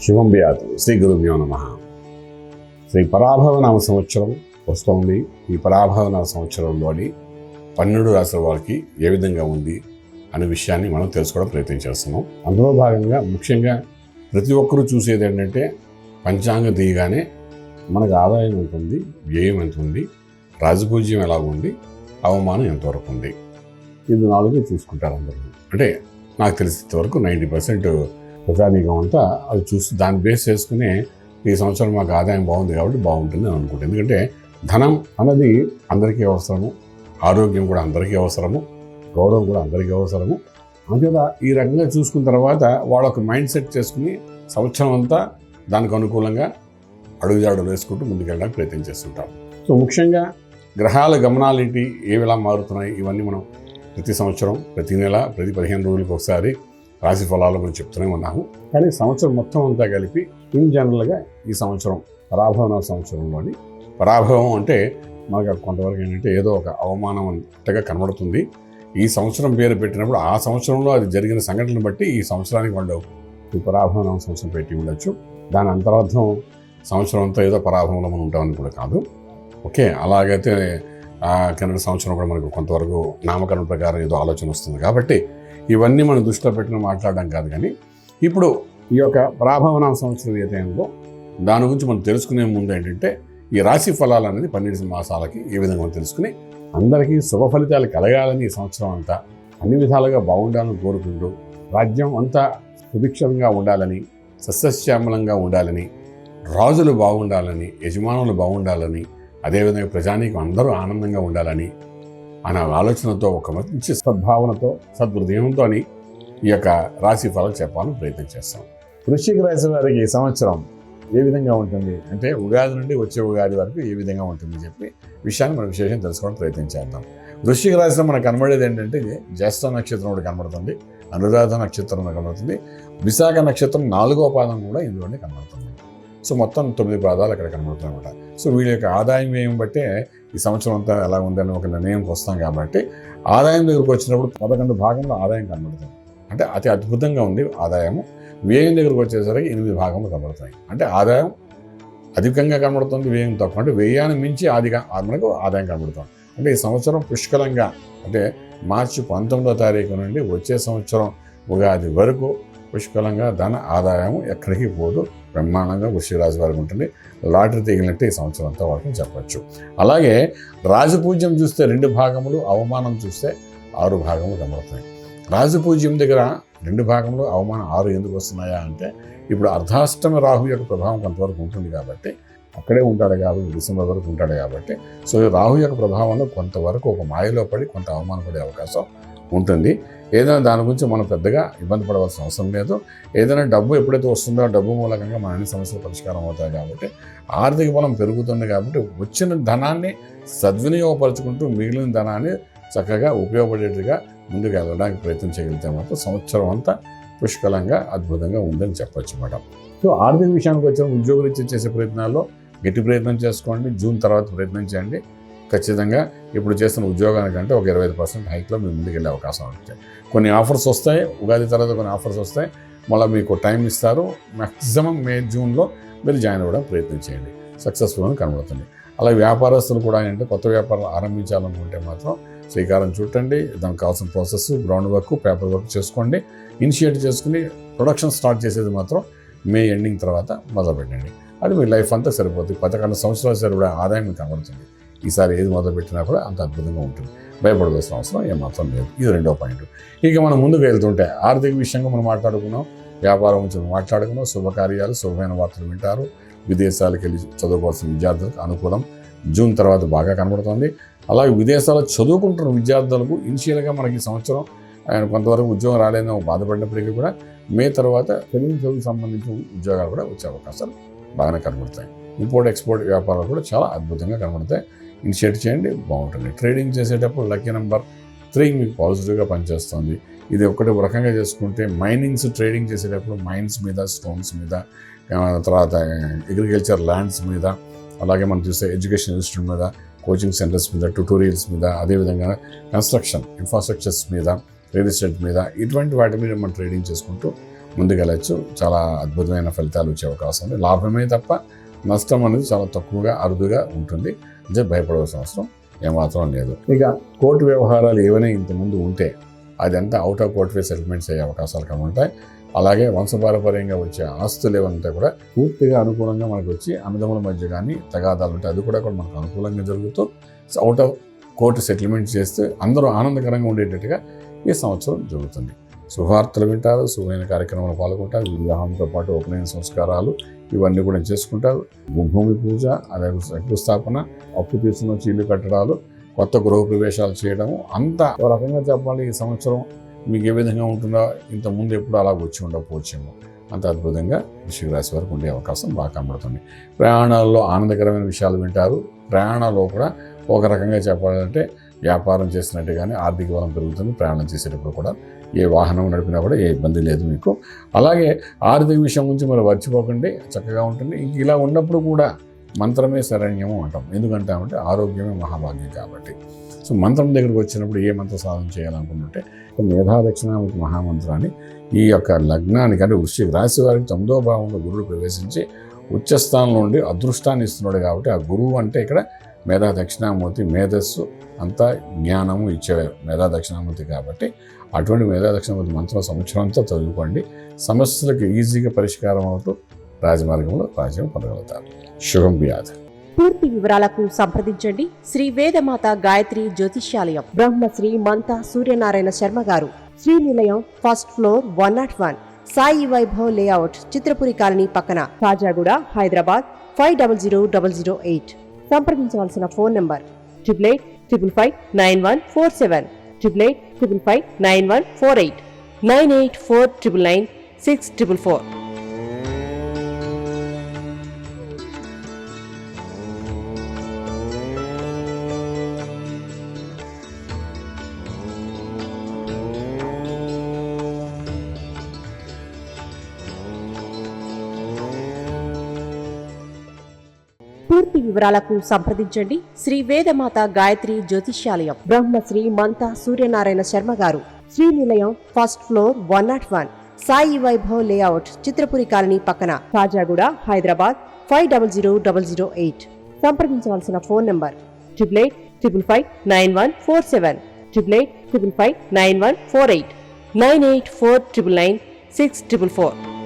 శుభం భయాతు. శ్రీ గురుభ్యో నమః. శ్రీ పరాభవ నామ సంవత్సరం వస్తుంది. ఈ పరాభవ నామ సంవత్సరంలోని 12 రాశుల వారికి ఏ విధంగా ఉంది అనే విషయాన్ని మనం తెలుసుకోవడం ప్రయత్నం చేస్తున్నాం. అందులో భాగంగా ముఖ్యంగా ప్రతి ఒక్కరూ చూసేది ఏంటంటే పంచాంగం తీయగానే మనకు ఆదాయం ఎంత ఉంది, వ్యయం ఎంత ఉంది, రాజపూజ్యం ఎలాగుంది, అవమానం ఎంతవరకు ఉంది, ఇది 4 చూసుకుంటారు అందరూ. అంటే నాకు తెలిసినంత వరకు 90% ప్రజానీకం అంతా అది చూసి దాన్ని బేస్ చేసుకుని ఈ సంవత్సరం మాకు ఆదాయం బాగుంది కాబట్టి బాగుంటుంది అని అనుకుంటాను. ఎందుకంటే ధనం అన్నది అందరికీ అవసరము, ఆరోగ్యం కూడా అందరికీ అవసరము, గౌరవం కూడా అందరికీ అవసరము. అంతేదా ఈ రకంగా చూసుకున్న తర్వాత వాళ్ళొక మైండ్ సెట్ చేసుకుని సంవత్సరం అంతా దానికి అనుకూలంగా అడుగుజాడులు వేసుకుంటూ ముందుకెళ్ళడానికి ప్రయత్నం చేస్తుంటాం. సో ముఖ్యంగా గ్రహాల గమనాలేంటి, ఏవిలా మారుతున్నాయి, ఇవన్నీ మనం ప్రతి సంవత్సరం, ప్రతి నెల, ప్రతి 15 రోజులకు ఒకసారి రాశి ఫలాలు మనం చెప్తూనే ఉన్నాము. కానీ సంవత్సరం మొత్తం అంతా కలిపి ఇన్ జనరల్గా ఈ సంవత్సరం పరాభవ సంవత్సరంలోని పరాభవం అంటే మనకు కొంతవరకు ఏంటంటే ఏదో ఒక అవమానం అంతగా కనబడుతుంది. ఈ సంవత్సరం పేరు పెట్టినప్పుడు ఆ సంవత్సరంలో అది జరిగిన సంఘటనను బట్టి ఈ సంవత్సరానికి వాళ్ళు ఈ పరాభవ సంవత్సరం పెట్టి ఉండొచ్చు. దాని అంతరార్థం సంవత్సరం అంతా ఏదో పరాభవంలో మనం ఉంటామని కూడా కాదు. ఓకే, అలాగైతే కింద సంవత్సరం కూడా మనకు కొంతవరకు నామకరణం ప్రకారం ఏదో ఆలోచన వస్తుంది. కాబట్టి ఇవన్నీ మనం దృష్టిలో పెట్టిన మాట్లాడడం కాదు. కానీ ఇప్పుడు ఈ యొక్క పరాభవ సంవత్సరం ఏదైతే ఉందో దాని గురించి మనం తెలుసుకునే ముందు ఏంటంటే ఈ రాశి ఫలాలు అనేది 12 మాసాలకి ఏ విధంగా మనం తెలుసుకుని అందరికీ శుభ ఫలితాలు కలగాలని ఈ సంవత్సరం అంతా అన్ని విధాలుగా బాగుండాలని కోరుకుంటూ రాజ్యం అంతా సుభిక్షంగా ఉండాలని, సస్యశ్యామలంగా ఉండాలని, రాజులు బాగుండాలని, యజమానులు బాగుండాలని, అదేవిధంగా ప్రజానీకం అందరూ ఆనందంగా ఉండాలని అనే ఆలోచనతో ఒక మంచి సద్భావనతో సద్హృదయంతో ఈ యొక్క రాశి ఫలాలు చెప్పాలని ప్రయత్నం చేస్తాం. వృశ్చిక రాశి వారికి ఈ సంవత్సరం ఏ విధంగా ఉంటుంది అంటే ఉగాది నుండి వచ్చే ఉగాది వరకు ఏ విధంగా ఉంటుంది చెప్పి విషయాన్ని మనం విశేషం తెలుసుకోవడం ప్రయత్నం చేద్దాం. వృశ్చిక రాశిలో మనకు కనబడేది ఏంటంటే జ్యేష్ఠ నక్షత్రం ఒకటి కనబడుతుంది, అనురాధ నక్షత్రం కనబడుతుంది, విశాఖ నక్షత్రం 4వ పాదం కూడా ఇందులోనే కనబడుతుంది. సో మొత్తం 9 పాదాలు అక్కడ కనబడుతుంది అనమాట. సో వీళ్ళ యొక్క ఆదాయం వ్యయం బట్టే ఈ సంవత్సరం అంతా ఎలా ఉందని ఒక నిర్ణయంకి వస్తాం. కాబట్టి ఆదాయం దగ్గరకు వచ్చినప్పుడు 11 భాగంలో ఆదాయం కనబడుతుంది. అంటే అతి అద్భుతంగా ఉంది ఆదాయము. వ్యయం దగ్గరకు వచ్చేసరికి 8 భాగంలో కనబడుతాయి. అంటే ఆదాయం అధికంగా కనబడుతుంది, వ్యయం తక్కువ. అంటే వ్యయాన్ని మించి మనకు ఆదాయం కనబడుతుంది. అంటే ఈ సంవత్సరం పుష్కలంగా అంటే మార్చి 19వ తారీఖు నుండి వచ్చే సంవత్సరం ఉగాది వరకు పుష్కలంగా ధన ఆదాయం ఎక్కడికి పోదు, బ్రహ్మాండంగా వృశ్చిక రాశి వారికి ఉంటుంది. లాటరీ తగిలినట్టు ఈ సంవత్సరం అంతా వారికి చెప్పచ్చు. అలాగే రాజపూజ్యం చూస్తే 2 భాగములు, అవమానం చూస్తే 6 భాగములు కనబడుతున్నాయి. రాజపూజ్యం దగ్గర 2 భాగంలో అవమానం 6 ఎందుకు వస్తున్నాయా అంటే ఇప్పుడు అర్ధాష్టమి రాహు యొక్క ప్రభావం కొంతవరకు ఉంటుంది కాబట్టి అక్కడే ఉంటాడు కాబట్టి డిసెంబర్ వరకు ఉంటాడు కాబట్టి సో రాహు యొక్క ప్రభావంలో కొంతవరకు ఒక మాయలో పడి కొంత అవమానం పడే అవకాశం ఉంటుంది. ఏదైనా దాని గురించి మనం పెద్దగా ఇబ్బంది పడవలసిన అవసరం లేదు. ఏదైనా డబ్బు ఎప్పుడైతే వస్తుందో ఆ డబ్బు మూలకంగా మన అన్ని సమస్యలు పరిష్కారం అవుతాయి. కాబట్టి ఆర్థిక బలం పెరుగుతుంది. కాబట్టి వచ్చిన ధనాన్ని సద్వినియోగపరుచుకుంటూ మిగిలిన ధనాన్ని చక్కగా ఉపయోగపడేట్టుగా ముందుకు వెళ్ళడానికి ప్రయత్నం చేయగలిగితే మాత్రం సంవత్సరం అంతా పుష్కలంగా అద్భుతంగా ఉందని చెప్పొచ్చు మేడం. సో ఆర్థిక విషయానికి వచ్చిన ఉద్యోగులు చేసే ప్రయత్నాల్లో గట్టి ప్రయత్నం చేసుకోండి. జూన్ తర్వాత ప్రయత్నం చేయండి. ఖచ్చితంగా ఇప్పుడు చేస్తున్న ఉద్యోగానికంటే ఒక 25% హైక్లో మీరు ముందుకు వెళ్ళే అవకాశం ఉంటుంది. కొన్ని ఆఫర్స్ వస్తాయి, ఉగాది తర్వాత కొన్ని ఆఫర్స్ వస్తాయి, మళ్ళీ మీకు టైం ఇస్తారు. మ్యాక్సిమం మే జూన్లో మీరు జాయిన్ అవ్వడం ప్రయత్నం చేయండి, సక్సెస్ఫుల్గా కనబడుతుంది. అలాగే వ్యాపారస్తులు కూడా ఏంటంటే కొత్త వ్యాపారం ఆరంభించాలనుకుంటే మాత్రం శ్రీకారం చుట్టండి. దానికి కావాల్సిన process, ground work, paper work చేసుకోండి. ఇనిషియేట్ చేసుకుని ప్రొడక్షన్ స్టార్ట్ చేసేది మాత్రం మే ఎండింగ్ తర్వాత మొదలుపెట్టండి. అది మీ లైఫ్ అంతా సరిపోతుంది. 11 సంవత్సరాల సరిపడా ఆదాయం మీకు కనబడుతుంది. ఈసారి ఏది మొదలుపెట్టినా కూడా అంత అద్భుతంగా ఉంటుంది. భయపడవలసిన అవసరం ఏమాత్రం లేదు. ఇది 2వ పాయింట్. ఇక మనం ముందుకు వెళ్తుంటే ఆర్థిక విషయంగా మనం మాట్లాడుకున్నాం, వ్యాపారం గురించి మాట్లాడుకున్నాం, శుభకార్యాలు, శుభమైన వార్తలు వింటారు. విదేశాలకు వెళ్ళి చదువుకోవాల్సిన విద్యార్థులకు అనుకూలం జూన్ తర్వాత బాగా కనబడుతుంది. అలాగే విదేశాల్లో చదువుకుంటున్న విద్యార్థులకు ఇనిషియల్గా మనకి సంవత్సరం కొంతవరకు ఉద్యోగం రాలేదని బాధపడినప్పటికీ కూడా మే తర్వాత తెలుగు చదువుకు సంబంధించిన ఉద్యోగాలు కూడా వచ్చే అవకాశాలు బాగానే కనబడతాయి. ఇంపోర్ట్ ఎక్స్పోర్ట్ వ్యాపారాలు కూడా చాలా అద్భుతంగా కనబడతాయి. ఇనిషియేట్ చేయండి, బాగుంటుంది. ట్రేడింగ్ చేసేటప్పుడు లక్కీ నెంబర్ 3 మీకు పాజిటివ్గా పనిచేస్తుంది. ఇది ఒకటి రకంగా చేసుకుంటే మైనింగ్స్ ట్రేడింగ్ చేసేటప్పుడు మైన్స్ మీద, స్టోన్స్ మీద, తర్వాత అగ్రికల్చర్ ల్యాండ్స్ మీద, అలాగే మనం చూస్తే ఎడ్యుకేషన్ ఇన్స్టిట్యూట్ మీద, కోచింగ్ సెంటర్స్ మీద, ట్యూటోరియల్స్ మీద, అదేవిధంగా కన్స్ట్రక్షన్ ఇన్ఫ్రాస్ట్రక్చర్స్ మీద, రియల్ ఎస్టేట్ మీద, ఇటువంటి వాటి మీద మనం ట్రేడింగ్ చేసుకుంటూ ముందుకెళ్ళచ్చు. చాలా అద్భుతమైన ఫలితాలు వచ్చే అవకాశం ఉంది. లాభమే తప్ప నష్టం అనేది చాలా తక్కువగా అరుదుగా ఉంటుంది. అంటే భయపడవలసిన అవసరం ఏమాత్రం లేదు. ఇక కోర్టు వ్యవహారాలు ఏవైనా ఇంతకుముందు ఉంటే అదంతా అవుట్ ఆఫ్ కోర్ట్ సెటిల్మెంట్స్ అయ్యే అవకాశాలు కనుంటాయి. అలాగే వంశపారపర్యంగా వచ్చే ఆస్తులు ఏమంటే కూడా పూర్తిగా అనుకూలంగా మనకు వచ్చి అన్నదమ్ముల మధ్య కానీ తగాదాలు ఉంటాయి, అది కూడా మనకు అనుకూలంగా జరుగుతూ అవుట్ ఆఫ్ కోర్టు సెటిల్మెంట్ చేస్తే అందరూ ఆనందకరంగా ఉండేటట్టుగా ఈ సంవత్సరం జరుగుతుంది. శుభవార్తలు వింటారు, శుభమైన కార్యక్రమాలు పాల్గొంటారు. వివాహంతో పాటు ఉపనయన సంస్కారాలు ఇవన్నీ కూడా చేసుకుంటారు. భూమి పూజ, అలాగే శంకుస్థాపన, అప్పు తీసుకున్న ఇల్లు కట్టడాలు, కొత్త గృహ ప్రవేశాలు చేయడము, అంతా ఒక రకంగా చెప్పాలి ఈ సంవత్సరం మీకు ఏ విధంగా ఉంటుందో ఇంతకుముందు ఎప్పుడు అలా వచ్చి ఉండకపోవచ్చేమో అంత అద్భుతంగా వృశ్చిక రాశి వరకు ఉండే అవకాశం బాగా కనబడుతుంది. ప్రయాణాల్లో ఆనందకరమైన విషయాలు వింటారు. ప్రయాణాల్లో కూడా ఒక రకంగా చెప్పాలంటే వ్యాపారం చేసినట్టుగానే ఆర్థిక బలం పెరుగుతుంది. ప్రయాణం చేసేటప్పుడు కూడా ఏ వాహనం నడిపినా కూడా ఏ ఇబ్బంది లేదు మీకు. అలాగే ఆర్థిక విషయం గురించి మరి మర్చిపోకండి, చక్కగా ఉంటుంది. ఇంక ఇలా ఉన్నప్పుడు కూడా మంత్రమే శరణ్యము అంటాం. ఎందుకంటామంటే ఆరోగ్యమే మహాభాగ్యం కాబట్టి. సో మంత్రం దగ్గరికి వచ్చినప్పుడు ఏ మంత్ర సాధన చేయాలనుకుంటుంటే మేధా దక్షిణామూర్తి మహామంత్రాన్ని ఈ యొక్క లగ్నానికి అంటే వృశ్చిక రాశి వారికి 9వ భావంలో గురుడు ప్రవేశించి ఉచ్చస్థానంలో ఉండి అదృష్టాన్ని ఇస్తున్నాడు కాబట్టి ఆ గురువు అంటే ఇక్కడ మేధా దక్షిణామూర్తి, మేధస్సు అంతా జ్ఞానము ఇచ్చే మేధా దక్షిణామూర్తి కాబట్టి అటువంటి మేధా దక్షిణామూర్తి మంత్రం సంవత్సరంతో చదువుకోండి. సమస్యలకు ఈజీగా పరిష్కారం అవుతూ రాజమార్గంలో రాజ్యం పొందగలుగుతారు. శుభం వ్యాధి. పూర్తి వివరాలకు సంప్రదించండి శ్రీ వేదమాత గాయత్రి జ్యోతిష్యాలయం, Brahmasri మంతా Suryanarayana Sharma garu, Srinilayam, first floor, 101, Sai Vaibhav layout, Chitrapuri colony పక్కన, కాజాగూడ, హైదరాబాద్ 500008. సంప్రదించవలసిన ఫోన్ నంబర్ 8855559147, 8855559148, 9849996644. పూర్తి వివరాలకు సంప్రదించండి శ్రీ వేదమాత గాయత్రి జ్యోతిష్యాలయం, Brahmasri మంతా Suryanarayana Sharma garu, Srinilayam, first floor, 101, Sai Vaibhav layout, Chitrapuri colony పక్కన, కాజాగూడ, హైదరాబాద్ 500008. సంప్రదించవలసిన ఫోన్ నంబర్ 8855559147, 8855559148, 9849996644.